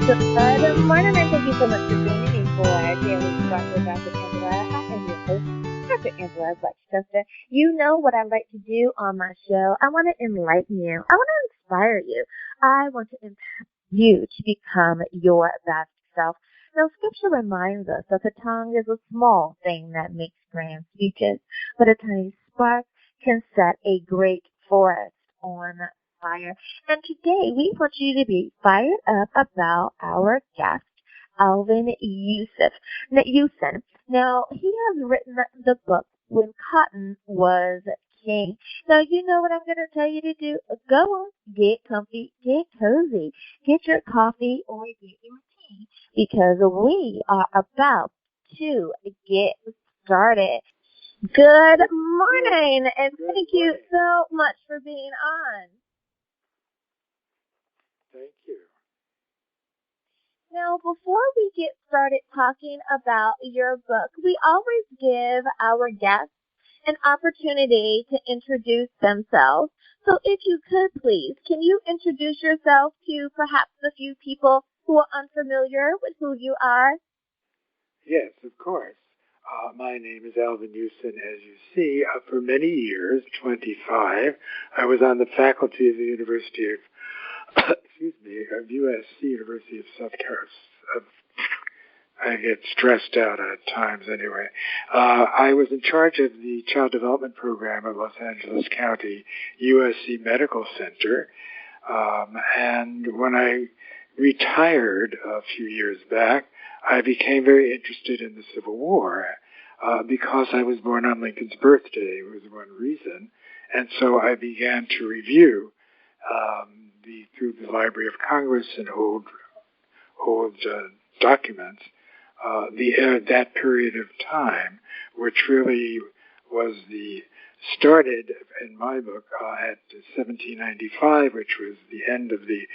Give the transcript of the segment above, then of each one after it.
Good morning, and thank you so much for joining me for Daily Start with Dr. Angela. I am your host, Dr. Angela Westchester. You know what I like to do on my show. I want to enlighten you. I want to inspire you. I want to empower you to become your best self. Now, Scripture reminds us that the tongue is a small thing that makes grand speeches, but a tiny spark can set a great forest on fire. And today we want you to be fired up about our guest, Alvin Yusin. Now, he has written the book When Cotton Was King. Now, you know what I'm going to tell you to do. Go on, get comfy, get cozy, get your coffee or get your tea, because we are about to get started. Good morning, and thank you so much for being on. Thank you. Now, before we get started talking about your book, we always give our guests an opportunity to introduce themselves. So if you could please, can you introduce yourself to perhaps a few people who are unfamiliar with who you are? Yes, of course. My name is Alvin Yusin, as you see. For many years, 25, I was on the faculty of the University of, of USC, University of South Carolina. I get stressed out at times anyway. I was in charge of the Child Development Program at Los Angeles County USC Medical Center. And when I retired a few years back, I became very interested in the Civil War because I was born on Lincoln's birthday was one reason. And so I began to review through the Library of Congress and old documents that period of time, which really was started in my book at 1795, which was the end of the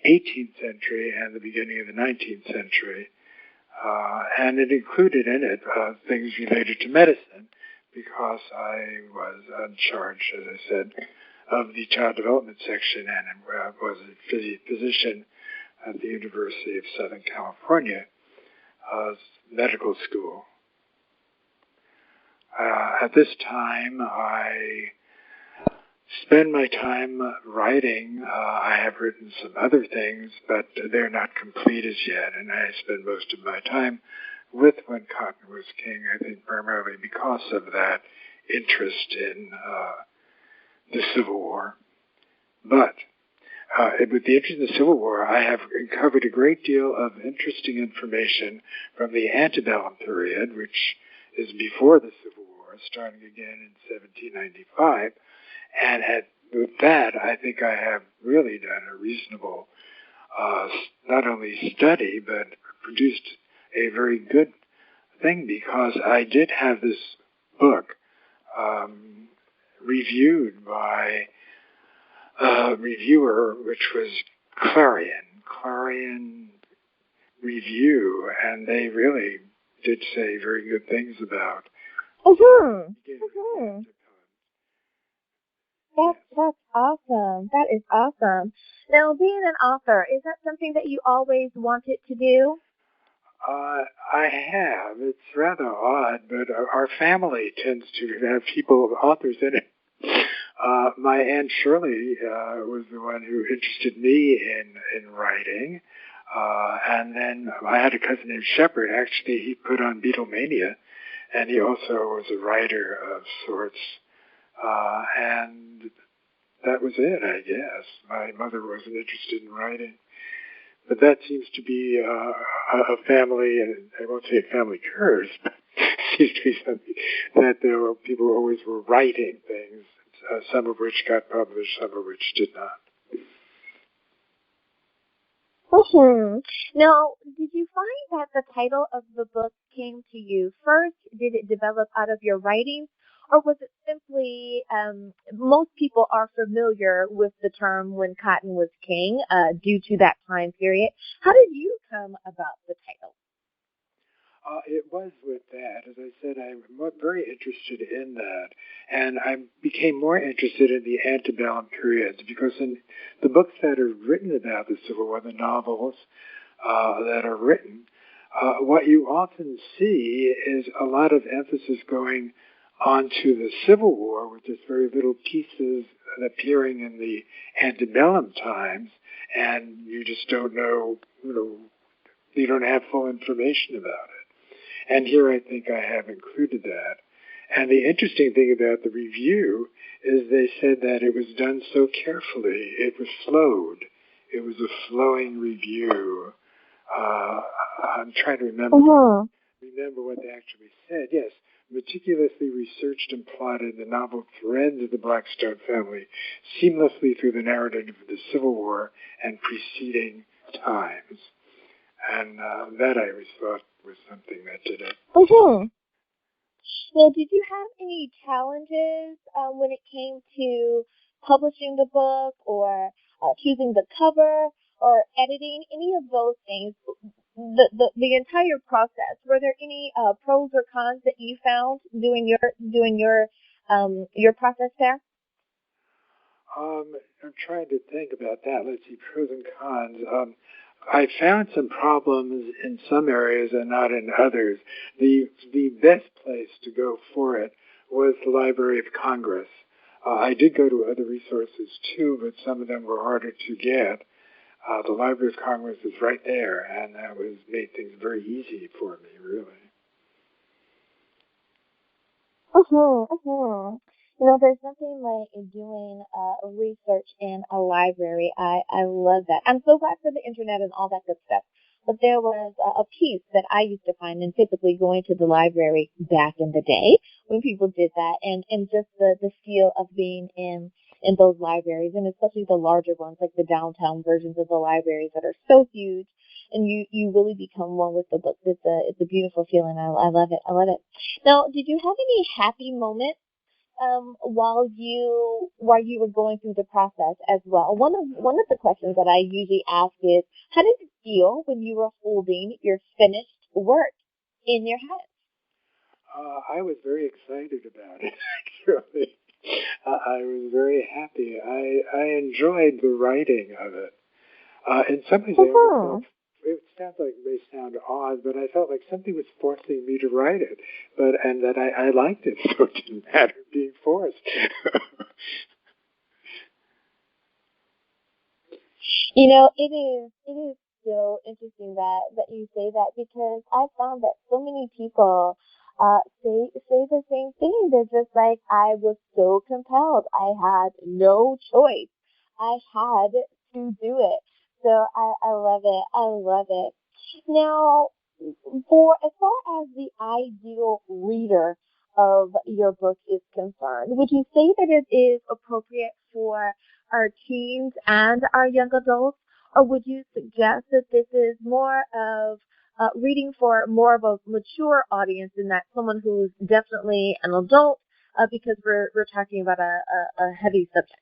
18th century and the beginning of the 19th century. And it included in it things related to medicine, because I was in charge, as I said, of the child development section, and was a physician at the University of Southern California Medical School. At this time, I spend my time writing. I have written some other things, but they're not complete as yet, and I spend most of my time with When Cotton Was King, I think primarily because of that interest in the Civil War. But with the interest in the Civil War, I have uncovered a great deal of interesting information from the antebellum period, which is before the Civil War, starting again in 1795. And with that, I think I have really done a reasonable, not only study, but produced a very good thing, because I did have this book reviewed by a reviewer, which was Clarion Review, and they really did say very good things about That's awesome. That is awesome. Now, being an author, is that something that you always wanted to do? I have. It's rather odd, but our family tends to have authors in it. My Aunt Shirley was the one who interested me in writing. And then I had a cousin named Shepard. Actually, he put on Beatlemania, and he also was a writer of sorts. And that was it, I guess. My mother wasn't interested in writing. But that seems to be a family, and I won't say a family curse, but it seems to be something that people always were writing things, some of which got published, some of which did not. Now, did you find that the title of the book came to you first? Did it develop out of your writings? Or was it simply, most people are familiar with the term When Cotton Was King due to that time period. How did you come about the title? It was with that. As I said, I'm very interested in that. And I became more interested in the antebellum periods, because in the books that are written about the Civil War, the novels, that are written, what you often see is a lot of emphasis going onto the Civil War, with just very little pieces appearing in the antebellum times, and you just don't know, you don't have full information about it. And here I think I have included that. And the interesting thing about the review is they said that it was done so carefully. It was flowed. It was a flowing review. I'm trying to remember what they actually said. Yes, meticulously researched and plotted the novel threads of the Blackstone family seamlessly through the narrative of the Civil War and preceding times. And that I always thought was something that did it. Well, did you have any challenges when it came to publishing the book or choosing the cover or editing, any of those things? The entire process. Were there any pros or cons that you found doing your process there? I'm trying to think about that. Let's see, pros and cons. I found some problems in some areas and not in others. The best place to go for it was the Library of Congress. I did go to other resources too, but some of them were harder to get. The Library of Congress is right there, and that made things very easy for me, really. There's nothing like doing research in a library. I love that. I'm so glad for the internet and all that good stuff. But there was a piece that I used to find, and typically going to the library back in the day when people did that, and just the feel of being in those libraries, and especially the larger ones, like the downtown versions of the libraries that are so huge, and you really become one with the book. It's a beautiful feeling. I love it. I love it. Now, did you have any happy moments while you were going through the process as well? One of the questions that I usually ask is, how did it feel when you were holding your finished work in your hands? I was very excited about it, actually. I was very happy. I enjoyed the writing of it. In some ways, it may sound odd, but I felt like something was forcing me to write it, and that I liked it, so it didn't matter being forced. It is so interesting that you say that, because I found that so many people say the same thing. They're just like, I was so compelled. I had no choice. I had to do it. So I love it. I love it. Now, for as far as the ideal reader of your book is concerned, would you say that it is appropriate for our teens and our young adults, or would you suggest that this is more of reading for more of a mature audience, in that someone who's definitely an adult, because we're talking about a heavy subject?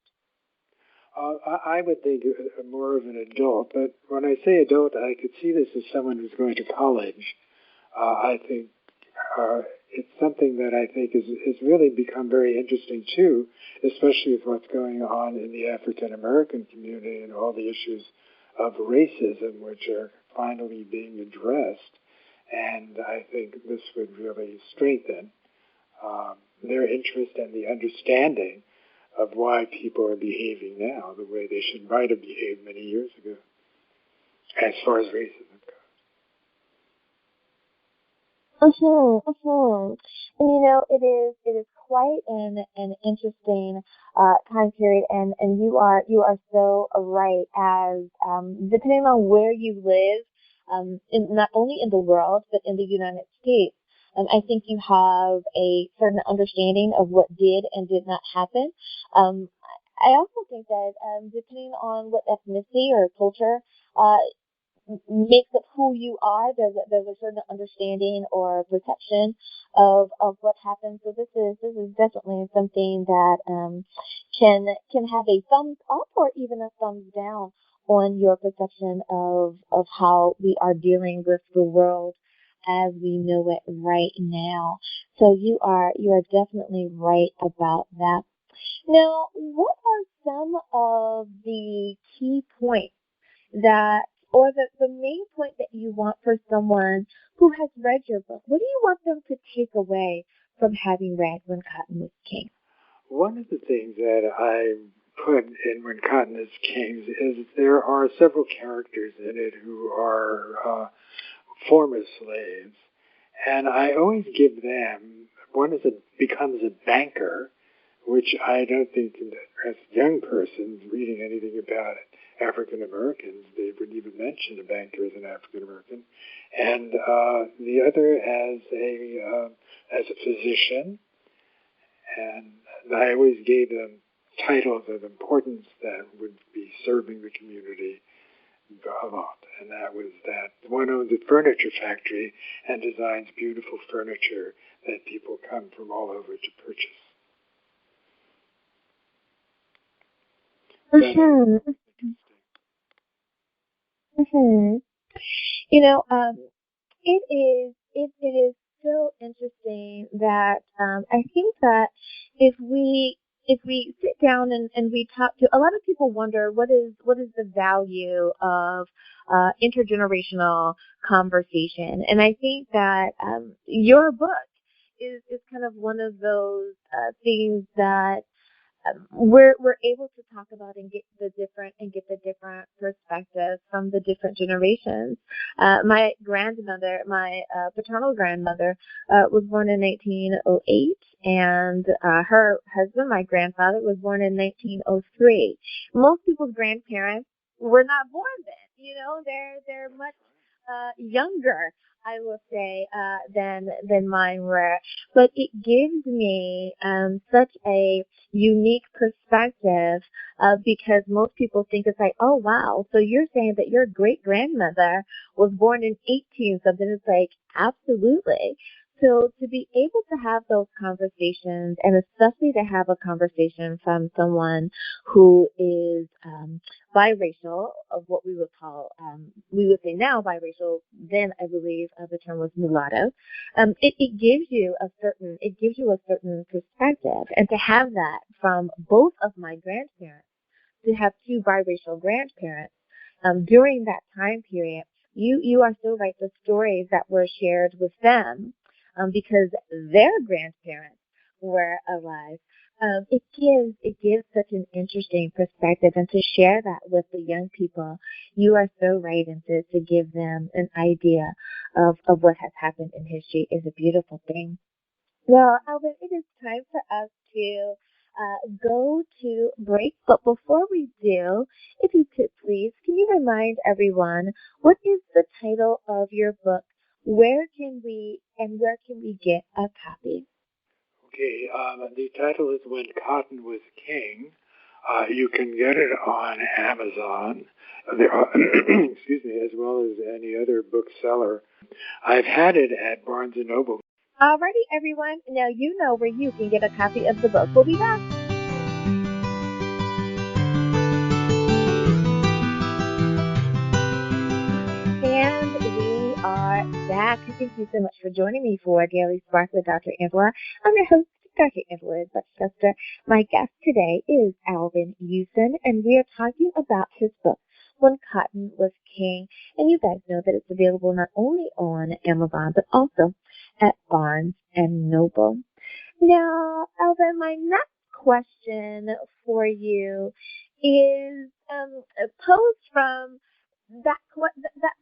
I would think more of an adult, but when I say adult, I could see this as someone who's going to college. I think it's something that I think has really become very interesting too, especially with what's going on in the African American community and all the issues of racism, which are finally being addressed. And I think this would really strengthen their interest and the understanding of why people are behaving now the way they might have behaved many years ago, as far as racism goes. And it is quite an interesting time period, and you are so right, as depending on where you live, not only in the world but in the United States, I think you have a certain understanding of what did and did not happen. I also think that depending on what ethnicity or culture makes up who you are, there's a certain understanding or perception of what happened. So this is definitely something that can have a thumbs up or even a thumbs down on your perception of how we are dealing with the world as we know it right now. So you are definitely right about that. Now, what are some of the key points that or the main point that you want for someone who has read your book? What do you want them to take away from having read When Cotton Was King? One of the things that I put in When Cotton is King is there are several characters in it who are former slaves, and I always give them, one becomes a banker, which I don't think as young persons reading anything about African Americans, they wouldn't even mention a banker as an African American, and the other as a physician, and I always gave them titles of importance that would be serving the community a lot, and that was that one owns a furniture factory and designs beautiful furniture that people come from all over to purchase. Mm-hmm. Mm-hmm. You know, it is so interesting that I think that if we sit down and we talk to, a lot of people wonder what is the value of intergenerational conversation, and I think that your book is kind of one of those things that we're able to talk about and get the different perspectives from the different generations. My grandmother, my paternal grandmother, was born in 1908, and her husband, my grandfather, was born in 1903. Most people's grandparents were not born then. You know, they're much younger, I will say, than mine were. But it gives me such a unique perspective because most people think it's like, oh wow, so you're saying that your great grandmother was born in 18 something. It's like, absolutely. So to be able to have those conversations, and especially to have a conversation from someone who is biracial, of what we would call, we would say now biracial, then I believe the term was mulatto, it gives you a certain perspective, and to have that from both of my grandparents, to have two biracial grandparents during that time period, you are so right. The stories that were shared with them, because their grandparents were alive, it gives such an interesting perspective, and to share that with the young people, you are so right, and to give them an idea of what has happened in history is a beautiful thing. Well, Alvin, it is time for us to go to break. But before we do, if you could please, can you remind everyone what is the title of your book? Where can we get a copy? Okay, the title is When Cotton Was King. You can get it on Amazon, excuse me, as well as any other bookseller. I've had it at Barnes & Noble. Alrighty, everyone. Now you know where you can get a copy of the book. We'll be back. And we are back. Thank you so much for joining me for Daily Spark with Dr. Angela. I'm your host, Dr. Angela Butchester. My guest today is Alvin Yusin, and we are talking about his book, When Cotton Was King. And you guys know that it's available not only on Amazon, but also at Barnes and Noble. Now, Alvin, my next question for you is posed from that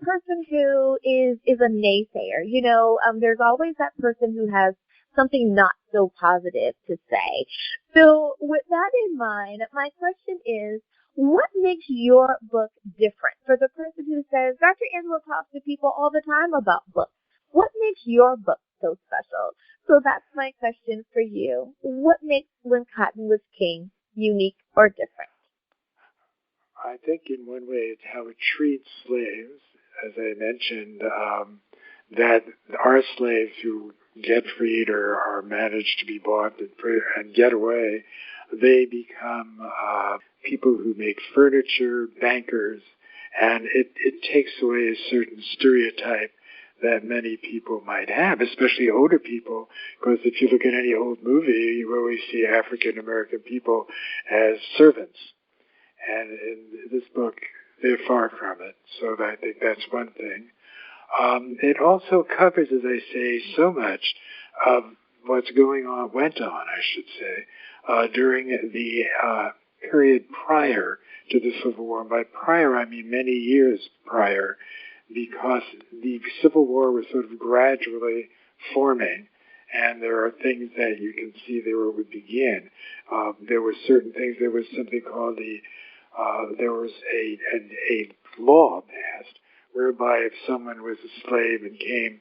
person who is a naysayer. You know, there's always that person who has something not so positive to say. So with that in mind, my question is, what makes your book different? For the person who says, Dr. Angela talks to people all the time about books, what makes your book so special? So that's my question for you. What makes When Cotton Was King unique or different? I think in one way it's how it treats slaves. As I mentioned, that our slaves who get freed or are managed to be bought and get away, they become people who make furniture, bankers, and it takes away a certain stereotype that many people might have, especially older people, because if you look at any old movie, you always see African American people as servants. And in this book, they're far from it. So I think that's one thing. It also covers, as I say, so much of what's went on, I should say, during the period prior to the Civil War. And by prior, I mean many years prior, because the Civil War was sort of gradually forming, and there are things that you can see there would begin. There were certain things. There was something called there was a law passed whereby if someone was a slave and came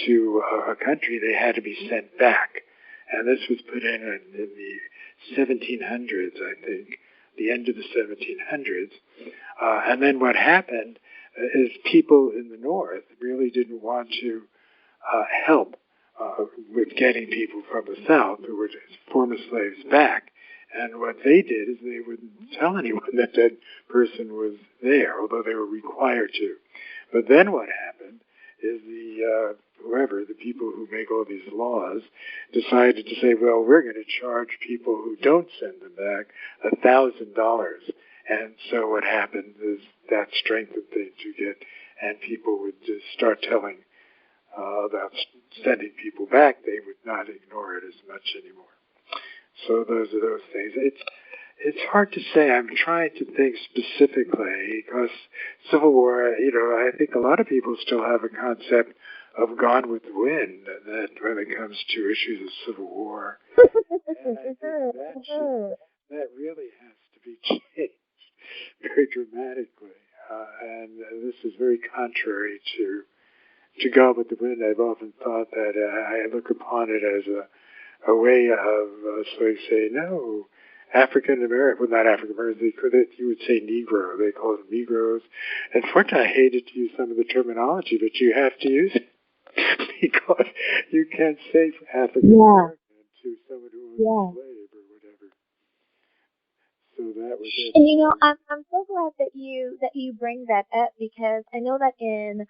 to a country, they had to be sent back. And this was put in the 1700s, I think, the end of the 1700s. And then what happened is people in the North really didn't want to help with getting people from the South who were former slaves back. And what they did is they wouldn't tell anyone that that person was there, although they were required to. But then what happened is the people who make all these laws decided to say, well, we're going to charge people who don't send them back $1,000. And so what happened is that strengthened things you get, and people would just start telling about sending people back. They would not ignore it as much anymore. So those are those things. It's hard to say. I'm trying to think specifically because Civil War, I think a lot of people still have a concept of Gone with the Wind that when it comes to issues of Civil War. And I think that really has to be changed very dramatically. And this is very contrary to Gone with the Wind. I've often thought that I look upon it as a way of, so they say, no, African American, well, not African Americans, you would say Negro. They call them Negroes. And Fortune, I hated to use some of the terminology, but you have to use it because you can't say African American to someone who owns a slave or whatever. So that was it. And I'm so glad that you bring that up, because I know that in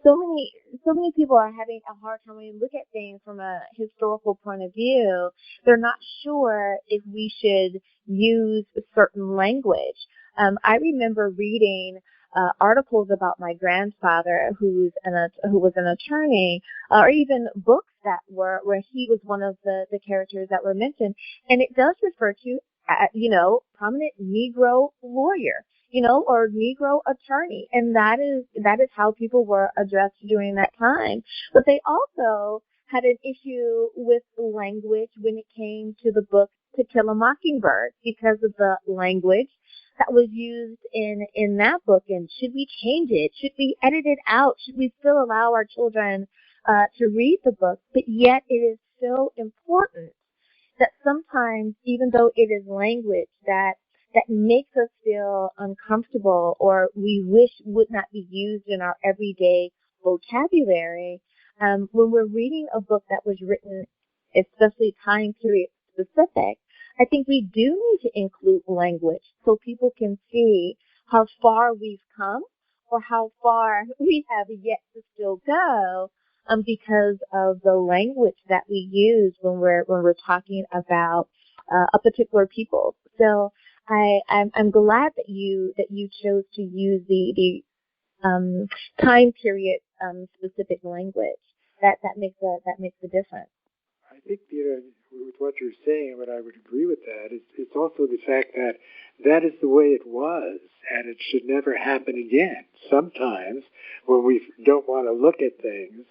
so many people are having a hard time when you look at things from a historical point of view. They're not sure if we should use certain language. I remember reading articles about my grandfather, who was an attorney, or even books that where he was one of the characters that were mentioned, and it does refer to prominent Negro lawyer, or Negro attorney. And that is how people were addressed during that time. But they also had an issue with language when it came to the book To Kill a Mockingbird, because of the language that was used in that book. And should we change it? Should we edit it out? Should we still allow our children to read the book? But yet it is so important that sometimes, even though it is language that makes us feel uncomfortable or we wish would not be used in our everyday vocabulary, when we're reading a book that was written, especially time period specific, I think we do need to include language so people can see how far we've come or how far we have yet to still go, because of the language that we use when we're talking about a particular people. So I'm glad that you chose to use the time period specific language. That makes a difference. I think with what you're saying, and what I would agree with that, it's also the fact that that is the way it was, and it should never happen again. Sometimes when we don't want to look at things,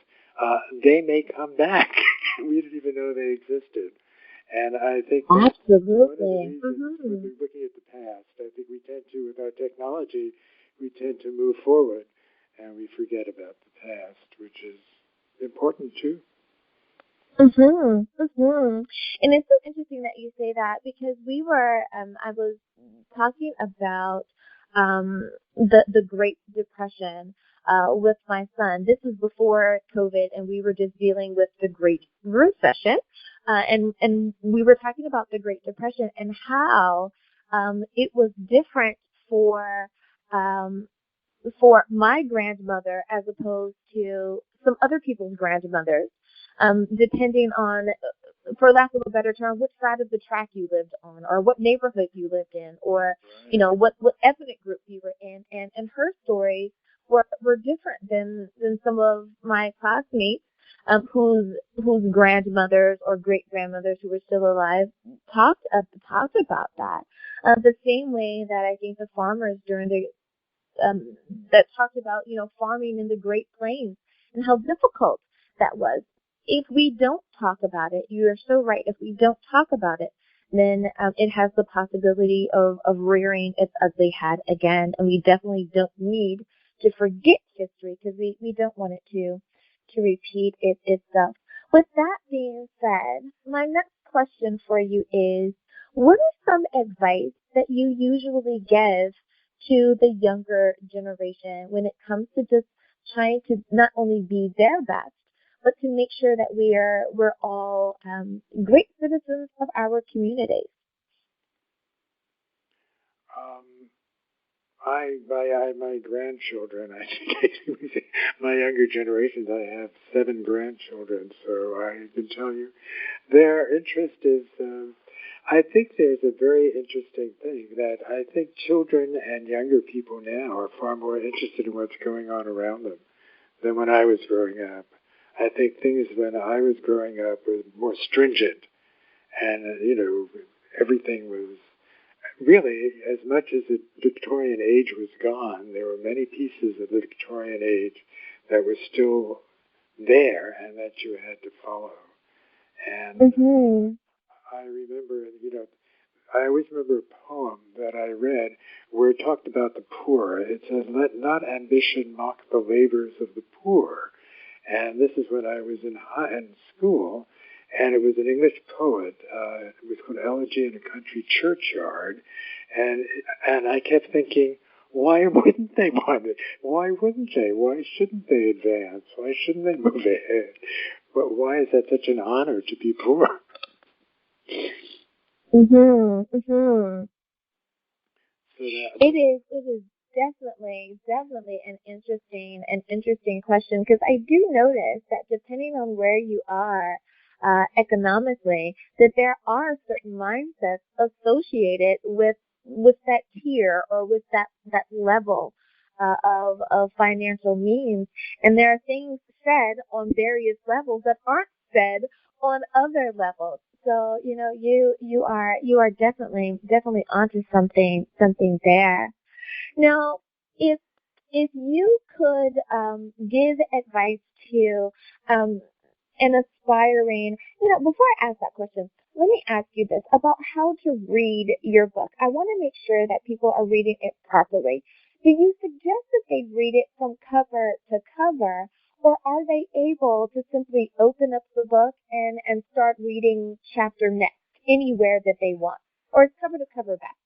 they may come back. We didn't even know they existed. And I think that's absolutely. One of the reasons when we're looking at the past. I think we tend to, with our technology, we tend to move forward, and we forget about the past, which is important too. And it's so interesting that you say that, because I was talking about the Great Depression with my son. This was before COVID, and we were just dealing with the Great Recession, and we were talking about the Great Depression and how it was different for my grandmother as opposed to some other people's grandmothers. depending on, for lack of a better term, which side of the track you lived on, or what neighborhood you lived in, or what ethnic group you were in, and her stories were different than some of my classmates, whose grandmothers or great grandmothers who were still alive talked about that. The same way that I think the farmers during the that talked about farming in the Great Plains and how difficult that was. If we don't talk about it, you are so right. If we don't talk about it, then it has the possibility of rearing its ugly head again. And we definitely don't need to forget history, because we don't want it to repeat itself. With that being said, my next question for you is, what is some advice that you usually give to the younger generation when it comes to just trying to not only be their best, but to make sure that we're all great citizens of our communities? My grandchildren, I think, my younger generations, I have 7 grandchildren, so I can tell you their interest is, I think there's a very interesting thing that I think children and younger people now are far more interested in what's going on around them than when I was growing up. I think things when I was growing up were more stringent, and, everything was really, as much as the Victorian age was gone, there were many pieces of the Victorian age that were still there and that you had to follow. And I remember, I always remember a poem that I read where it talked about the poor. It says, "Let not ambition mock the labors of the poor." And this is when I was in school, and it was an English poet. It was called Elegy in a Country Churchyard. And I kept thinking, why wouldn't they want it? Why wouldn't they? Why shouldn't they advance? Why shouldn't they move ahead? But why is that such an honor to be poor? It is definitely an interesting question, because I do notice that depending on where you are economically, that there are certain mindsets associated with that tier, or with that level of financial means, and there are things said on various levels that aren't said on other levels. So you are definitely onto something there. Now, if you could give advice to an aspiring, before I ask that question, let me ask you this about how to read your book. I want to make sure that people are reading it properly. Do you suggest that they read it from cover to cover, or are they able to simply open up the book and start reading chapter next anywhere that they want? Or is cover to cover best?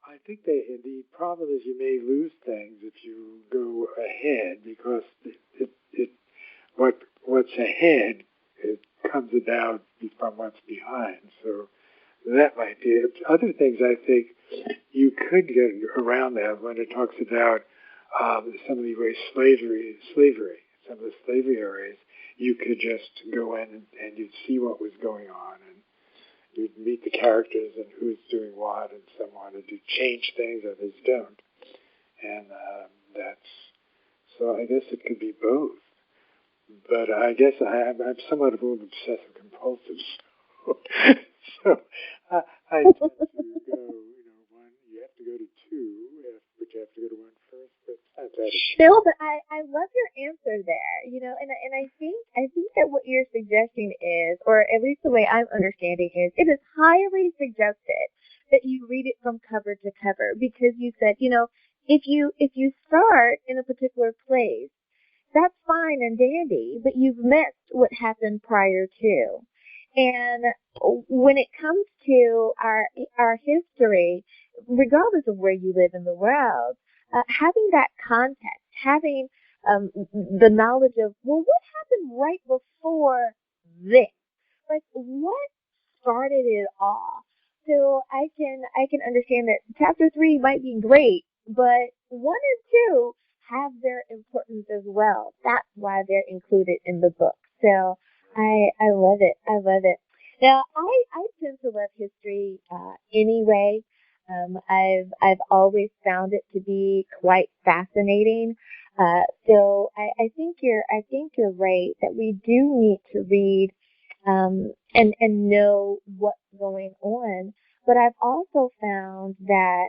I think the problem is you may lose things if you go ahead, because what's ahead, it comes about from what's behind. So that might be it. Other things I think you could get around that when it talks about some of the ways slavery, some of the slavery areas, you could just go in and you'd see what was going on, and you'd meet the characters and who's doing what, and some wanted to change things, others don't. And so I guess it could be both. But I guess I'm somewhat of an obsessive compulsive, so I tend to go, one, you have to go to two, but you have to go to one first, but not that. Bill, but I love your answer there, and I think that what you're suggesting is, or at least the way I'm understanding is, it is highly suggested that you read it from cover to cover, because you said, if you start in a particular place, that's fine and dandy, but you've missed what happened prior to. And when it comes to our history, regardless of where you live in the world, having that context, having the knowledge of, well, what happened right before this? Like, what started it off? So I can understand that chapter 3 might be great, but 1 and 2 have their importance as well. That's why they're included in the book. So I love it. I love it. Now, I tend to love history anyway. I've always found it to be quite fascinating. So I think you're right that we do need to read and know what's going on. But I've also found that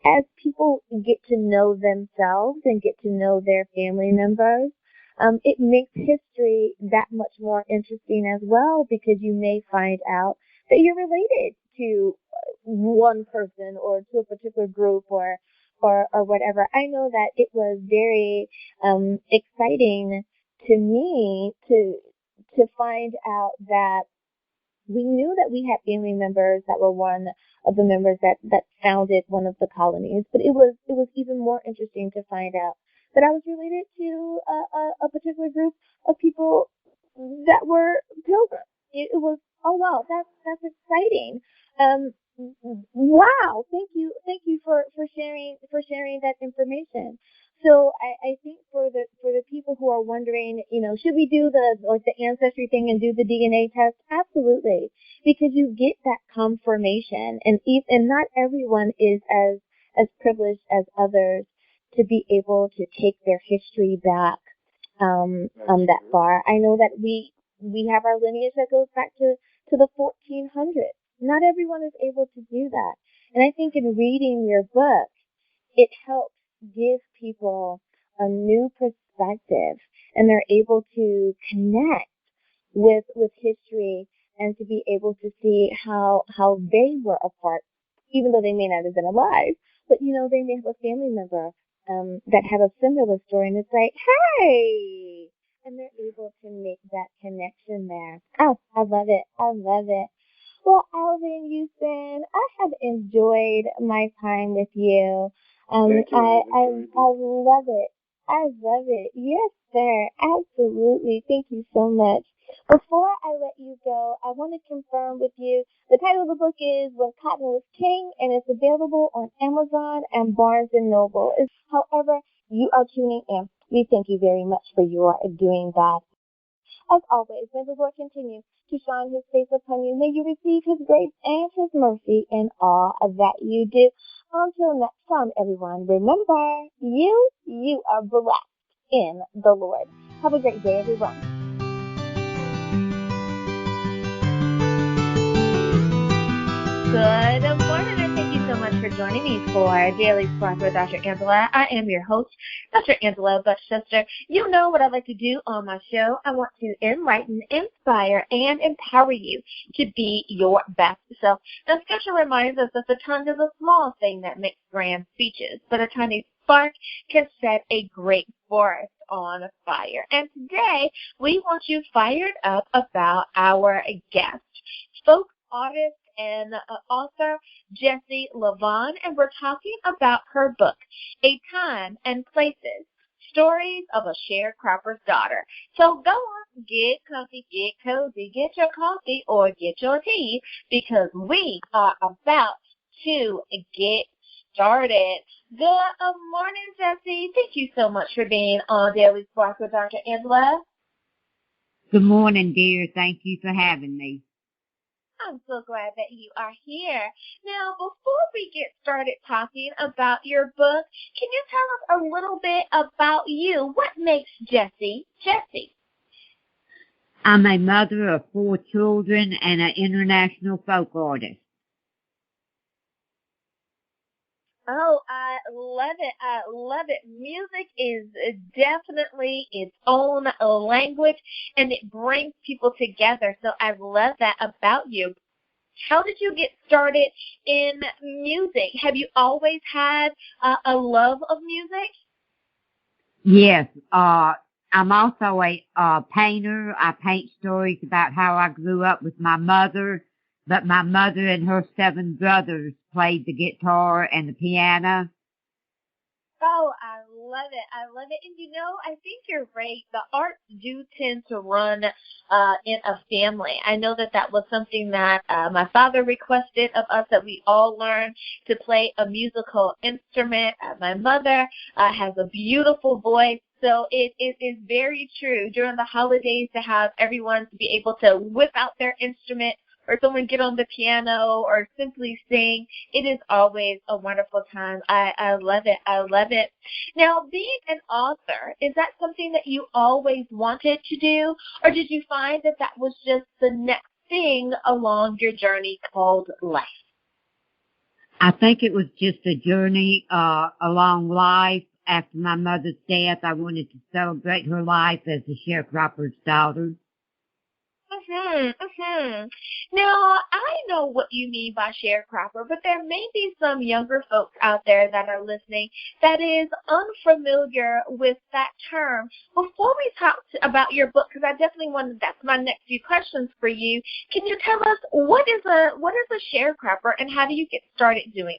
as people get to know themselves and get to know their family members, it makes history that much more interesting as well because you may find out that you're related to one person or to a particular group or whatever. I know that it was very exciting to me to find out that we knew that we had family members that were one of the members that founded one of the colonies, but it was even more interesting to find out that I was related to a particular group of people that were pilgrims. It was, oh wow, that's exciting. Um, wow, thank you for sharing that information. So I think for the people who are wondering, should we do the ancestry thing and do the DNA test? Absolutely, because you get that confirmation, and not everyone is as privileged as others to be able to take their history back that far. I know that we have our lineage that goes back to the 1400s. Not everyone is able to do that, and I think in reading your book, it helps give people a new perspective and they're able to connect with history and to be able to see how they were a part, even though they may not have been alive. But they may have a family member that had a similar story and it's like, hey, and they're able to make that connection there. Oh, I love it. I love it. Well, Alvin Yusin, I have enjoyed my time with you. Thank you. I love it. I love it. Yes, sir. Absolutely. Thank you so much. Before I let you go, I want to confirm with you the title of the book is When Cotton Was King, and it's available on Amazon and Barnes and Noble. However, you are tuning in. We thank you very much for your doing that. As always, may the Lord continue to shine his face upon you. May you receive his grace and his mercy in all that you do. Until next time, everyone, remember, you are blessed in the Lord. Have a great day, everyone. Good morning, and thank you so much for joining me for Daily Spark with Dr. Angela. I am your host, Dr. Angela Buckchester. You know what I like to do on my show. I want to enlighten, inspire, and empower you to be your best self. Now, Scripture reminds us that the tongue is a small thing that makes grand speeches, but a tiny spark can set a great forest on fire. And today, we want you fired up about our guest, folk artist and author Jessie Lavon, and we're talking about her book, A Time and Places, Stories of a Sharecropper's Daughter. So go on, get comfy, get cozy, get your coffee or get your tea, because we are about to get started. Good morning, Jessie. Thank you so much for being on Daily Spark with Dr. Angela. Good morning, dear. Thank you for having me. I'm so glad that you are here. Now, before we get started talking about your book, can you tell us a little bit about you? What makes Jessie Jessie? I'm a mother of 4 children and an international folk artist. Oh, I love it. I love it. Music is definitely its own language, and it brings people together. So I love that about you. How did you get started in music? Have you always had a love of music? Yes. I'm also a painter. I paint stories about how I grew up with my mother, but my mother and her 7 brothers played the guitar and the piano. Oh, I love it. I love it. And I think you're right. The arts do tend to run in a family. I know that was something that my father requested of us, that we all learn to play a musical instrument. My mother has a beautiful voice, So it is very true during the holidays to have everyone to be able to whip out their instrument or someone get on the piano or simply sing. It is always a wonderful time. I love it. I love it. Now, being an author, is that something that you always wanted to do, or did you find that that was just the next thing along your journey called life? I think it was just a journey along life. After my mother's death, I wanted to celebrate her life as a sharecropper's daughter. Now, I know what you mean by sharecropper, but there may be some younger folks out there that are listening that is unfamiliar with that term. Before we talk about your book, because I definitely wanted, that's my next few questions for you, can you tell us what is a sharecropper and how do you get started doing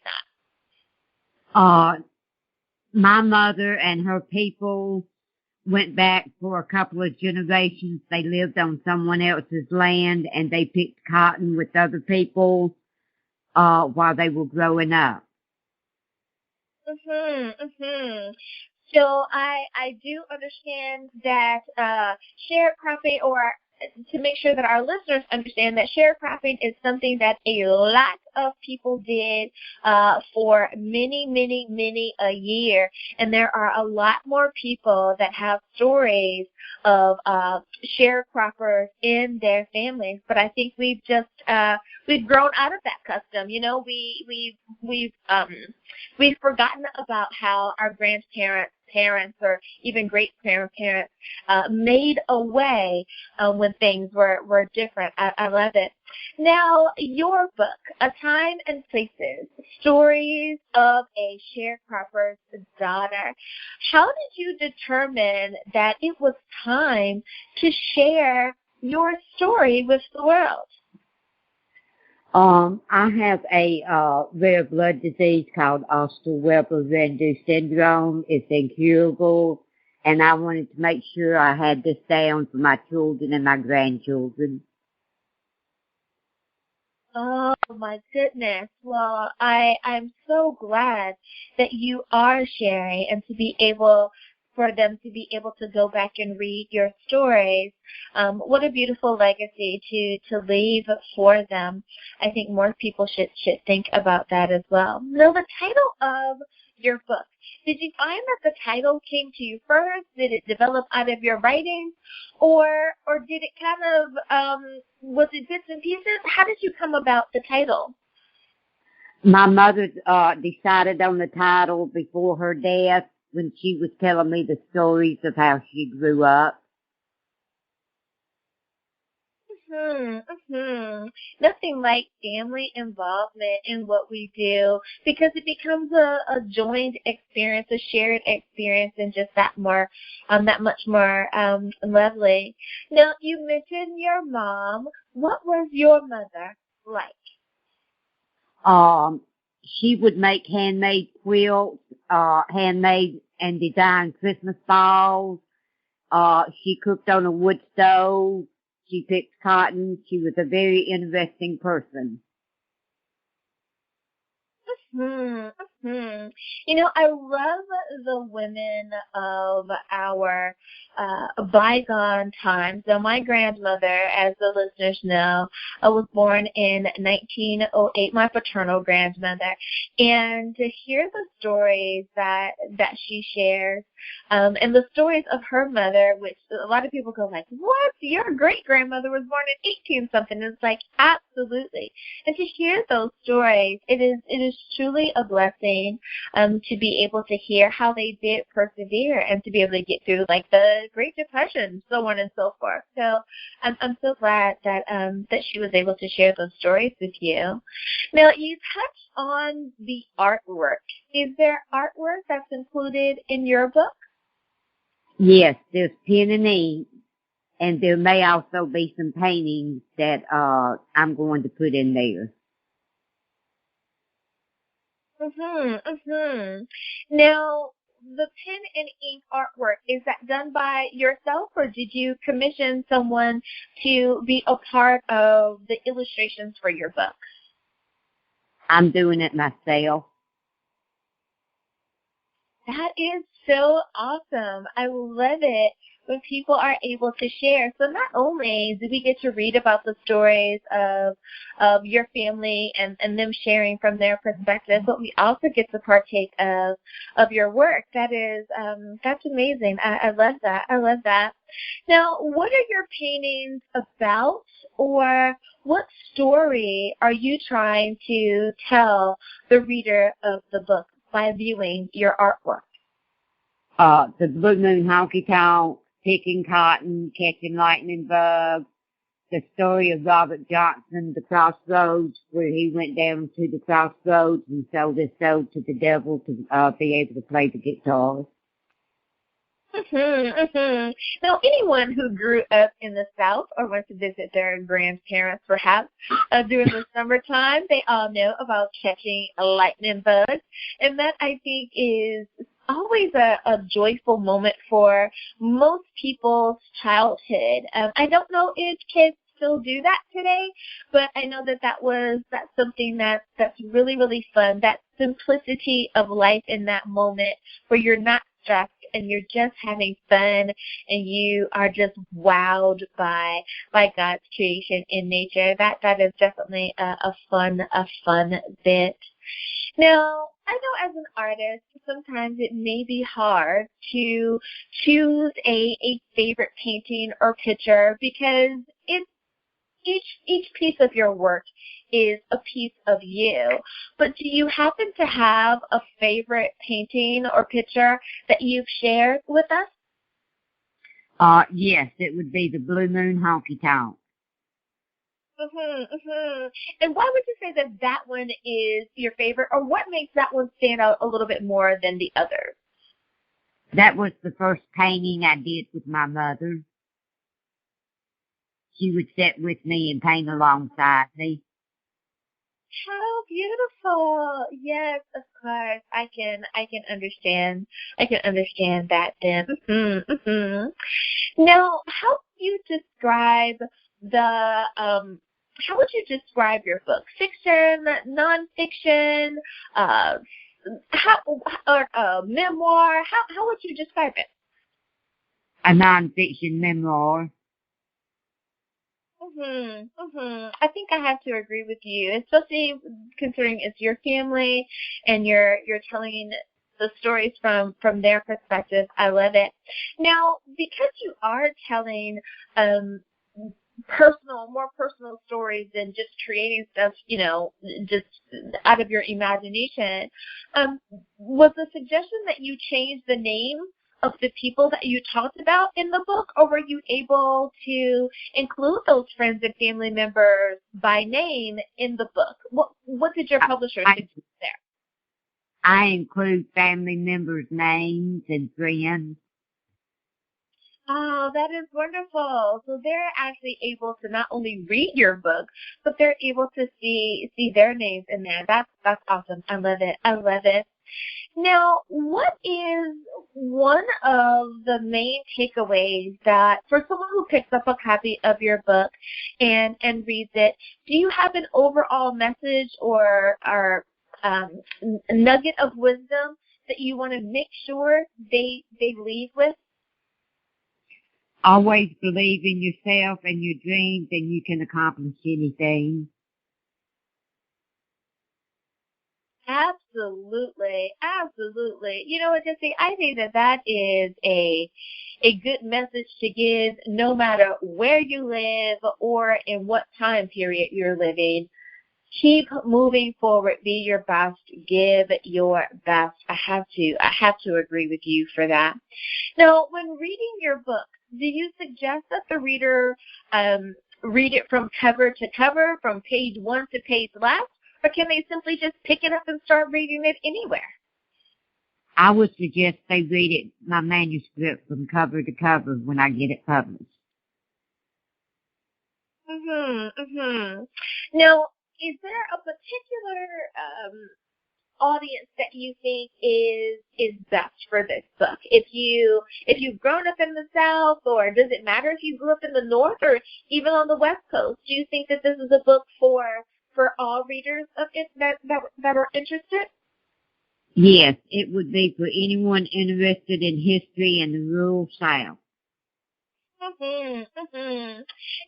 that? My mother and her people went back for a couple of generations. They lived on someone else's land, and they picked cotton with other people while they were growing up. So I do understand that sharecropping, or to make sure that our listeners understand that sharecropping is something that a lot of people did for many a year, and there are a lot more people that have stories of sharecroppers in their families. But I think we've just we've grown out of that custom. You know, we've forgotten about how our grandparents, parents, or even great-grandparents made a way when things were different. I love it. Now, your book, A Time and Places, Stories of a Sharecropper's Daughter. How did you determine that it was time to share your story with the world? I have a rare blood disease called Oster-Weber-Rendu syndrome. It's incurable, and I wanted to make sure I had this down for my children and my grandchildren. Oh, my goodness. Well, I'm so glad that you are sharing, and to be able for them to be able to go back and read your stories. What a beautiful legacy to leave for them. I think more people should think about that as well. Now, the title of your book, did you find that the title came to you first? Did it develop out of your writing? Or did it kind of, was it bits and pieces? How did you come about the title? My mother decided on the title before her death when she was telling me the stories of how she grew up. Nothing like family involvement in what we do, because it becomes a joined experience, a shared experience, and just that much more lovely. Now, you mentioned your mom. What was your mother like? She would make handmade quilts, handmade and designed Christmas balls. She cooked on a wood stove. She picked cotton. She was a very interesting person. You know, I love the women of our bygone times. So my grandmother, as the listeners know, was born in 1908, my paternal grandmother. And to hear the stories that she shares, and the stories of her mother, which a lot of people go like, what? Your great-grandmother was born in 18-something. It's like, absolutely. And to hear those stories, it is truly a blessing to be able to hear how they did persevere and to be able to get through like the Great Depression, so on and so forth. So I'm so glad that she was able to share those stories with you. Now, you touched on the artwork. Is there artwork that's included in your book? Yes, there's pen and ink, and there may also be some paintings that I'm going to put in there. Now, the pen and ink artwork, is that done by yourself, or did you commission someone to be a part of the illustrations for your book? I'm doing it myself. That is so awesome. I love it when people are able to share. So not only do we get to read about the stories of your family and them sharing from their perspective, but we also get to partake of your work. That's amazing. I love that. I love that. Now, what are your paintings about, or what story are you trying to tell the reader of the book by viewing your artwork? The Blue Moon Honky Tonk, Picking Cotton, Catching Lightning Bugs, the story of Robert Johnson, The Crossroads, where he went down to the crossroads and sold his soul to the devil to be able to play the guitar. Now, anyone who grew up in the South or went to visit their grandparents, perhaps, during the summertime, they all know about catching lightning bugs. And that, I think, is always a joyful moment for most people's childhood. I don't know if kids still do that today, but I know that's something that's really, really fun. That simplicity of life in that moment where you're not stressed and you're just having fun and you are just wowed by God's creation in nature. That is definitely a fun bit. Now, I know as an artist, sometimes it may be hard to choose a favorite painting or picture because each piece of your work is a piece of you. But do you happen to have a favorite painting or picture that you've shared with us? Yes, it would be the Blue Moon Honky Tonk. And why would you say that one is your favorite, or what makes that one stand out a little bit more than the others? That was the first painting I did with my mother. She would sit with me and paint alongside me. How beautiful! Yes, of course. I can understand. I can understand that then. Now, how would you describe how would you describe your book? Fiction, nonfiction, memoir? How would you describe it? A nonfiction memoir. I think I have to agree with you, especially considering it's your family and you're telling the stories from their perspective. I love it. Now, because you are telling more personal stories than just creating stuff, just out of your imagination, was the suggestion that you change the name of the people that you talked about in the book, or were you able to include those friends and family members by name in the book? What did your publisher suggest there? I include family members' names and friends. Oh, that is wonderful. So they're actually able to not only read your book, but they're able to see their names in there. That's awesome. I love it. I love it. Now, what is one of the main takeaways that for someone who picks up a copy of your book and reads it, do you have an overall message or nugget of wisdom that you want to make sure they leave with? Always believe in yourself and your dreams, and you can accomplish anything. Absolutely. You know what, Jessie? I think that is a good message to give no matter where you live or in what time period you're living. Keep moving forward. Be your best. Give your best. I have to agree with you for that. Now, when reading your book, do you suggest that the reader read it from cover to cover, from page 1 to page last, or can they simply just pick it up and start reading it anywhere? I would suggest they read my manuscript from cover to cover when I get it published. Now, is there a particular audience that you think is best for this book? If you've grown up in the South, or does it matter if you grew up in the North or even on the West Coast? Do you think that this is a book for all readers of it that are interested? Yes, it would be for anyone interested in history in the rural South. And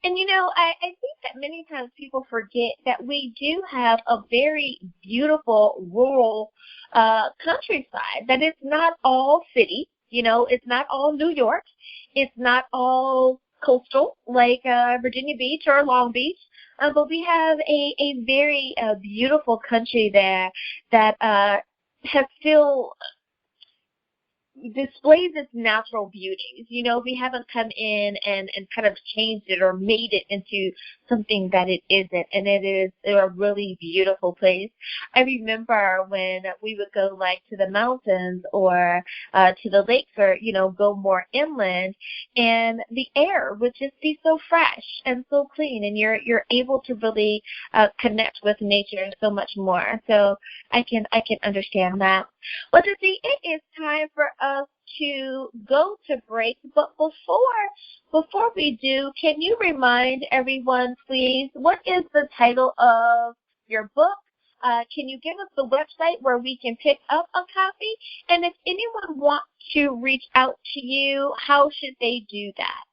I think that many times people forget that we do have a very beautiful rural countryside, that it's not all city, it's not all New York, it's not all coastal like Virginia Beach or Long Beach, but we have a very beautiful country there that has still displays its natural beauties. We haven't come in and kind of changed it or made it into something that it isn't, and it is a really beautiful place. I remember when we would go like to the mountains or to the lakes or, go more inland, and the air would just be so fresh and so clean, and you're able to really connect with nature so much more. So I can understand that. Well, Jessie, it is time for us to go to break. But before we do, can you remind everyone, please, what is the title of your book? Can you give us the website where we can pick up a copy? And if anyone wants to reach out to you, how should they do that?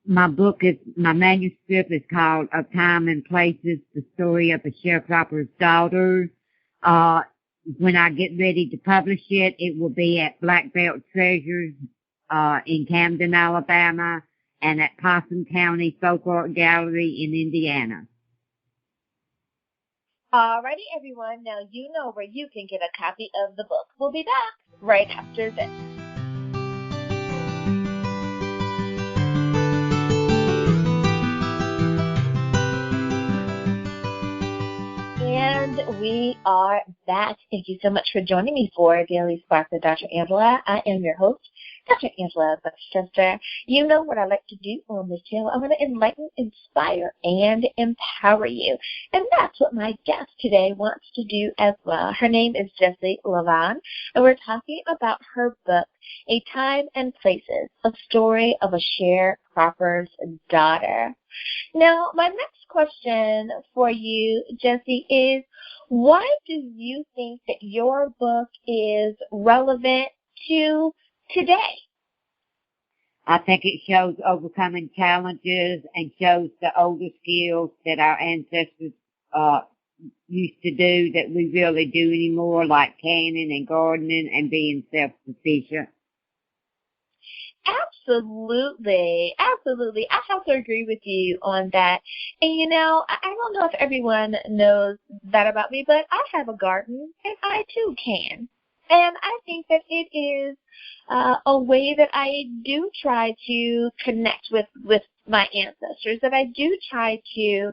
My manuscript is called Of Time and Places, the Story of a Sharecropper's Daughter. When I get ready to publish it, it will be at Black Belt Treasures in Camden, Alabama, and at Possum County Folk Art Gallery in Indiana. Alrighty, everyone. Now you know where you can get a copy of the book. We'll be back right after this. And we are back. Thank you so much for joining me for Daily Spark with Dr. Angela. I am your host, Dr. Angela Buckchester. You know what I like to do on this channel. I want to enlighten, inspire, and empower you. And that's what my guest today wants to do as well. Her name is Jessie Lavon, and we're talking about her book, A Time and Places, a story of a sharecropper's daughter. Now, my next question for you, Jessie, is why do you think that your book is relevant to today? I think it shows overcoming challenges and shows the older skills that our ancestors used to do that we really do anymore, like canning and gardening and being self-sufficient. Absolutely. I have to agree with you on that. And I don't know if everyone knows that about me, but I have a garden and I too can. And I think that it is a way that I do try to connect with my ancestors, that I do try to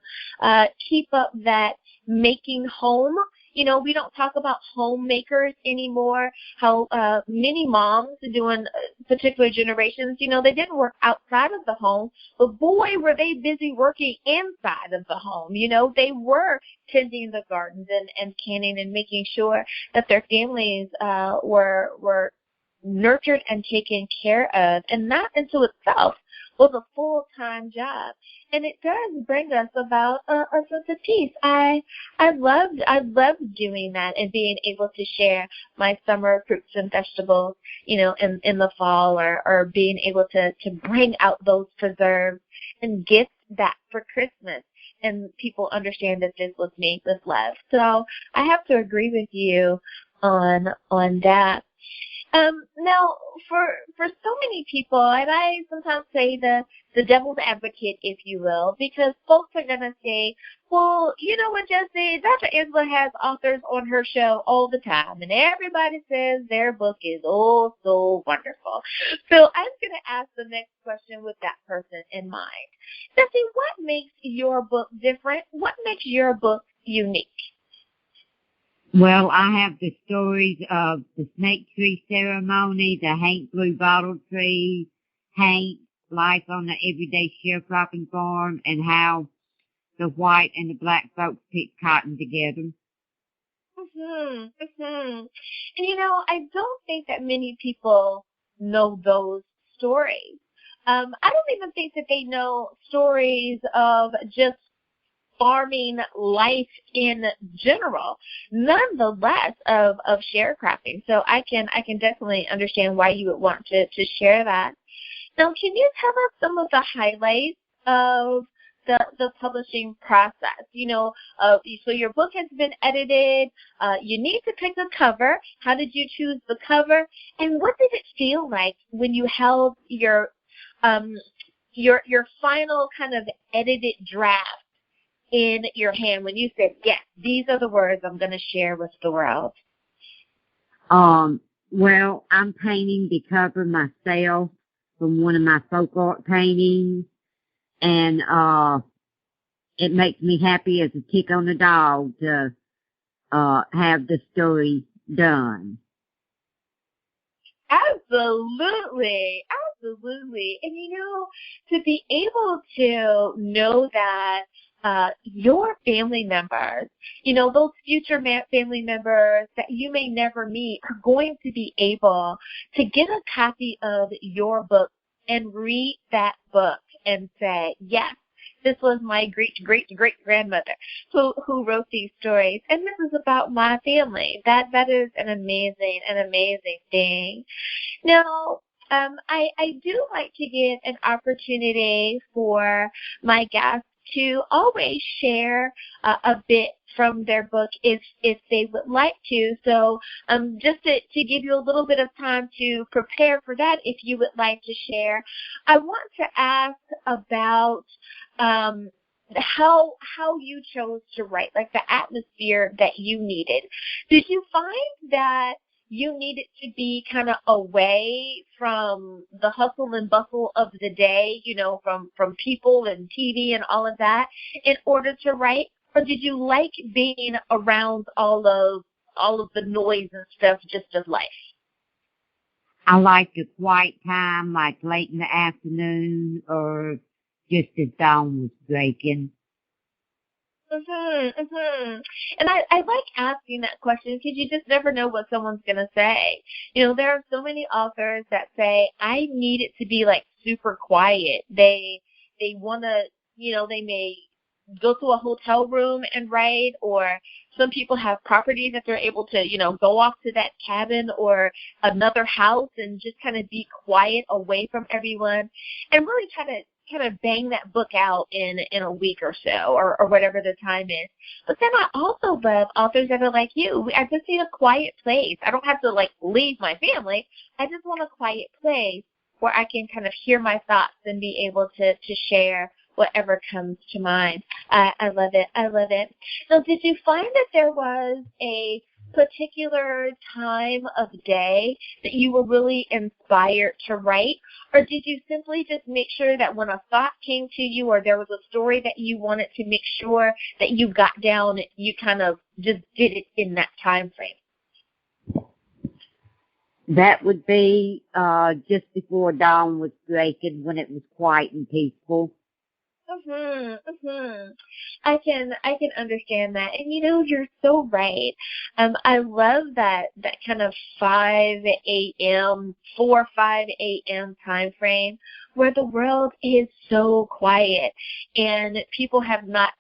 keep up that making home. We don't talk about homemakers anymore, how many moms during particular generations, they didn't work outside of the home, but boy, were they busy working inside of the home. They were tending the gardens and canning and making sure that their families were nurtured and taken care of. And that into itself was a full-time job. And it does bring us about a sense of peace. I loved doing that and being able to share my summer fruits and vegetables, in the fall, or being able to bring out those preserves and gift that for Christmas. And people understand that this was made with love. So I have to agree with you on that. Now, for so many people, and I sometimes say the devil's advocate, if you will, because folks are going to say, well, you know what, Jessie, Dr. Angela has authors on her show all the time, and everybody says their book is oh so wonderful. So I'm going to ask the next question with that person in mind. Jessie, what makes your book different? What makes your book unique? Well, I have the stories of the snake tree ceremony, the Hank Blue Bottle Tree, Hank, life on the everyday sharecropping farm, and how the white and the black folks pick cotton together. And I don't think that many people know those stories. I don't even think that they know stories of just farming life in general, nonetheless of sharecropping. So I can definitely understand why you would want to share that. Now, can you tell us some of the highlights of the publishing process? So your book has been edited. You need to pick a cover. How did you choose the cover? And what did it feel like when you held your final kind of edited draft in your hand, when you said, yes, these are the words I'm going to share with the world? Well, I'm painting the cover myself from one of my folk art paintings, and it makes me happy as a tick on the dog to have the story done. Absolutely. And to be able to know that your family members, those future family members that you may never meet, are going to be able to get a copy of your book and read that book and say, yes, this was my great-great-great-grandmother who wrote these stories, and this is about my family. That is an amazing thing. Now, I do like to give an opportunity for my guests to always share a bit from their book if they would like to. So just to give you a little bit of time to prepare for that, if you would like to share, I want to ask about how you chose to write, like the atmosphere that you needed. Did you find that you needed to be kind of away from the hustle and bustle of the day, from people and TV and all of that in order to write? Or did you like being around all of the noise and stuff just of life? I like the quiet time, like late in the afternoon or just as dawn was breaking. And I like asking that question because you just never know what someone's going to say. There are so many authors that say, I need it to be like super quiet. They want to, they may go to a hotel room and write, or some people have properties that they're able to, go off to that cabin or another house and just kind of be quiet away from everyone and really try to kind of bang that book out in a week or so or whatever the time is. But then I also love authors that are like you. I just need a quiet place. I don't have to leave my family. I just want a quiet place where I can kind of hear my thoughts and be able to share whatever comes to mind. I love it. Now, did you find that there was a particular time of day that you were really inspired to write? Or did you simply just make sure that when a thought came to you or there was a story that you wanted to make sure that you got down, you kind of just did it in that time frame? That would be just before dawn was breaking, when it was quiet and peaceful. I can understand that, and you're so right. I love that kind of 5 a.m. time frame where the world is so quiet and people have not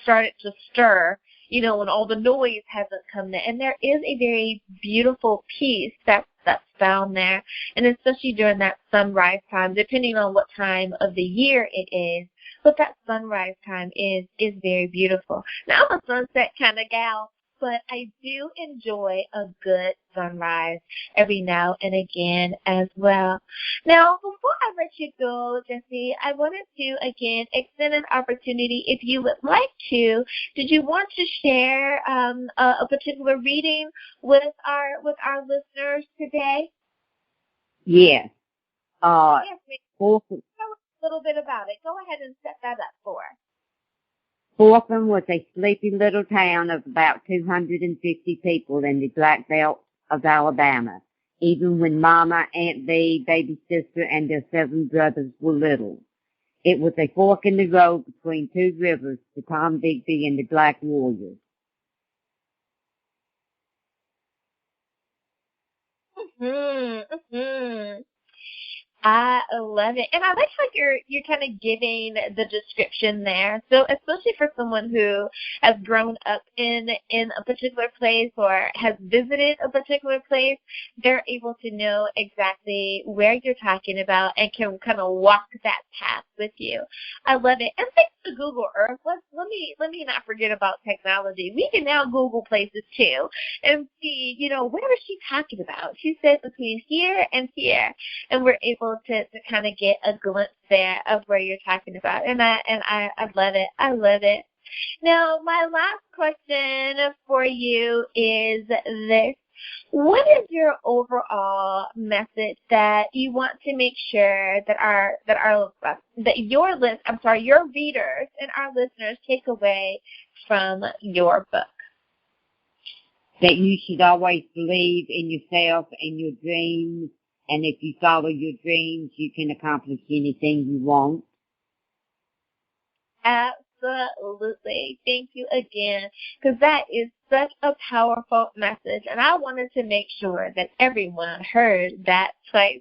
started to stir, and all the noise hasn't come there. And there is a very beautiful peace that's found there, and especially during that sunrise time, depending on what time of the year it is. But that sunrise time is very beautiful. Now, I'm a sunset kind of gal, but I do enjoy a good sunrise every now and again as well. Now, before I let you go, Jessie, I wanted to, again, extend an opportunity, if you would like to. Did you want to share a particular reading with our listeners today? Yes. Yes, tell us a little bit about it. Go ahead and set that up for us. Forkham was a sleepy little town of about 250 people in the Black Belt of Alabama, even when Mama, Aunt Bee, baby sister, and their 7 brothers were little. It was a fork in the road between 2 rivers, the Tombigbee and the Black Warriors. I love it. And I like how you're kind of giving the description there. So especially for someone who has grown up in a particular place or has visited a particular place, they're able to know exactly where you're talking about and can kind of walk that path with you. I love it. And thanks to Google Earth, let me not forget about technology. We can now Google places too and see, where is she talking about? She said between here and here, and we're able to kind of get a glimpse there of where you're talking about. And I love it. I love it. Now, my last question for you is this. What is your overall message that you want to make sure that your readers and our listeners take away from your book? That you should always believe in yourself and your dreams, and if you follow your dreams, you can accomplish anything you want. Absolutely. Thank you again, because that is such a powerful message, and I wanted to make sure that everyone heard that twice.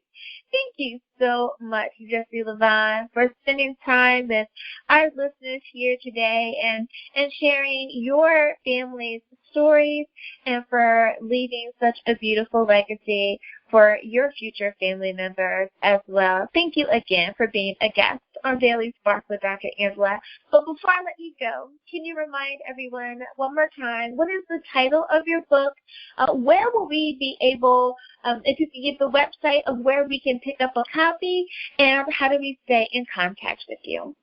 Thank you so much, Jessie Lavon, for spending time with our listeners here today and sharing your family's stories and for leaving such a beautiful legacy for your future family members as well. Thank you again for being a guest on Daily Spark with Dr. Angela. But before I let you go, can you remind everyone one more time, what is the title of your book? Where will we be able, if you can give the website of where we can pick up a copy, and how do we stay in contact with you?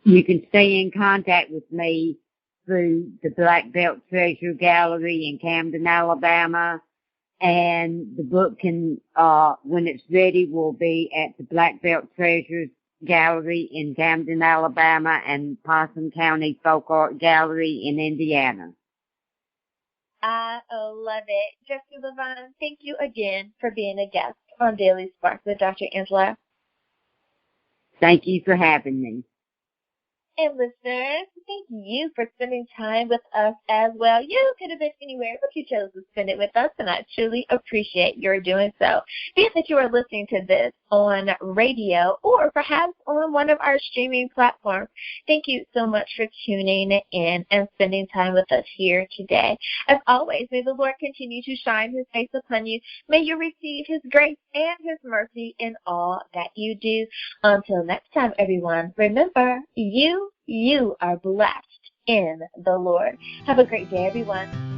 You can stay in contact with me through the Black Belt Treasure Gallery in Camden, Alabama. And the book can, when it's ready, will be at the Black Belt Treasures Gallery in Camden, Alabama, and Possum County Folk Art Gallery in Indiana. I love it. Jessie Lavon, thank you again for being a guest on Daily Spark with Dr. Angela. Thank you for having me. And listeners, thank you for spending time with us as well. You could have been anywhere, but you chose to spend it with us, and I truly appreciate your doing so. Be it that you are listening to this on radio or perhaps on one of our streaming platforms, thank you so much for tuning in and spending time with us here today. As always, may the Lord continue to shine his face upon you. May you receive his grace and his mercy in all that you do. Until next time, everyone, remember, you are blessed in the Lord. Have a great day, everyone.